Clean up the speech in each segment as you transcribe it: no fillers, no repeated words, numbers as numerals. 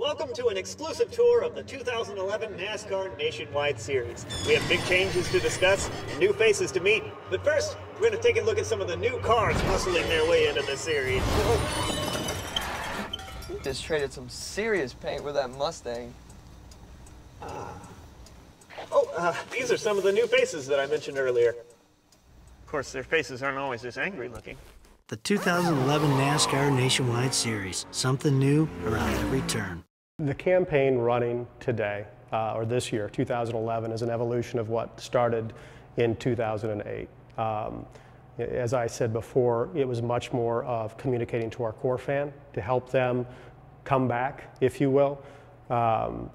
Welcome to an exclusive tour of the 2011 NASCAR Nationwide Series. We have big changes to discuss and new faces to meet. But first, we're going to take a look at some of the new cars hustling their way into the series. Just traded some serious paint with that Mustang. These are some of the new faces that I mentioned earlier. Of course, their faces aren't always this angry looking. The 2011 NASCAR Nationwide Series. Something new around every turn. The campaign running today, or this year, 2011, is an evolution of what started in 2008. As I said before, it was much more of communicating to our core fan to help them come back, if you will.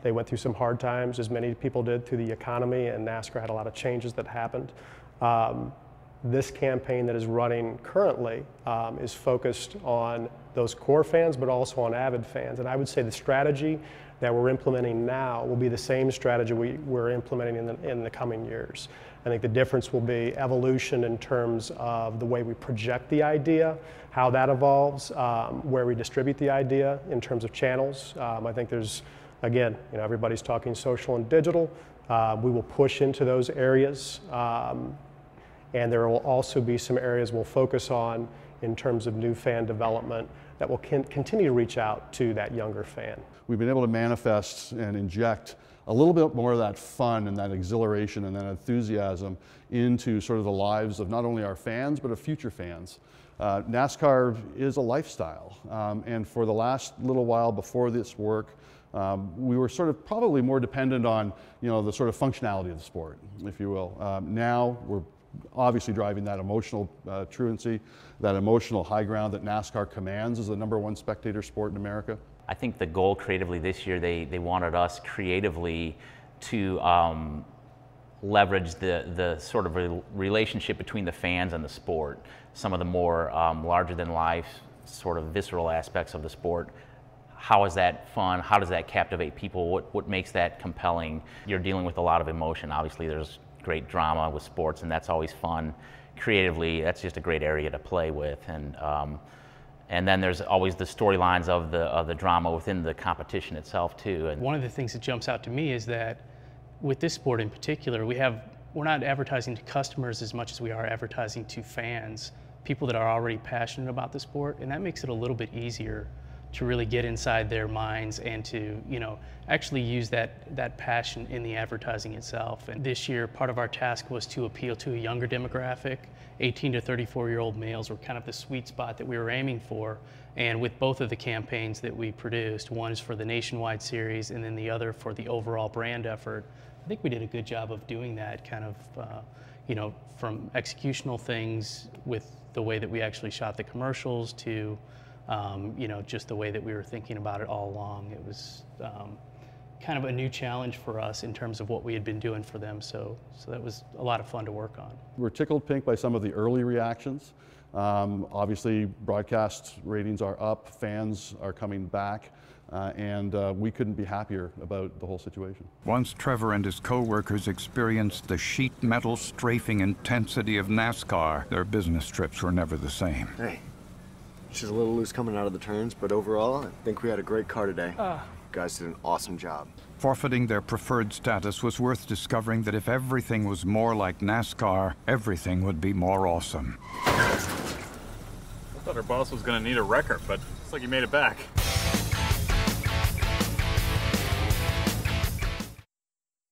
They went through some hard times, as many people did, through the economy, and NASCAR had a lot of changes that happened. This campaign that is running currently is focused on those core fans, but also on avid fans. And I would say the strategy that we're implementing now will be the same strategy we're implementing in the coming years. I think the difference will be evolution in terms of the way we project the idea, how that evolves, where we distribute the idea in terms of channels. I think there's, again, everybody's talking social and digital. We will push into those areas. And there will also be some areas we'll focus on in terms of new fan development that will continue to reach out to that younger fan. We've been able to manifest and inject a little bit more of that fun and that exhilaration and that enthusiasm into sort of the lives of not only our fans, but of future fans. NASCAR is a lifestyle, and for the last little while before this work, we were sort of probably more dependent on the sort of functionality of the sport, if you will. Now we're obviously driving that emotional truancy, that emotional high ground that NASCAR commands as the #1 spectator sport in America. I think the goal creatively this year, they wanted us creatively to leverage the sort of relationship between the fans and the sport. Some of the more larger than life, sort of visceral aspects of the sport. How is that fun? How does that captivate people? What makes that compelling? You're dealing with a lot of emotion. Obviously there's great drama with sports, and that's always fun. Creatively, that's just a great area to play with, and then there's always the storylines of the drama within the competition itself too. And one of the things that jumps out to me is that with this sport in particular, we're not advertising to customers as much as we are advertising to fans, people that are already passionate about the sport, and that makes it a little bit easier to really get inside their minds and to actually use that passion in the advertising itself. And this year, part of our task was to appeal to a younger demographic. 18 to 34-year-old males were kind of the sweet spot that we were aiming for. And with both of the campaigns that we produced, one is for the Nationwide Series and then the other for the overall brand effort, I think we did a good job of doing that, kind of from executional things with the way that we actually shot the commercials to just the way that we were thinking about it all along. It was kind of a new challenge for us in terms of what we had been doing for them, so that was a lot of fun to work on. We're tickled pink by some of the early reactions. Obviously, broadcast ratings are up, fans are coming back, and we couldn't be happier about the whole situation. Once Trevor and his co-workers experienced the sheet metal strafing intensity of NASCAR, their business trips were never the same. Hey. She's a little loose coming out of the turns, but overall, I think we had a great car today. You guys did an awesome job. Forfeiting their preferred status was worth discovering that if everything was more like NASCAR, everything would be more awesome. I thought our boss was going to need a wrecker, but looks like he made it back.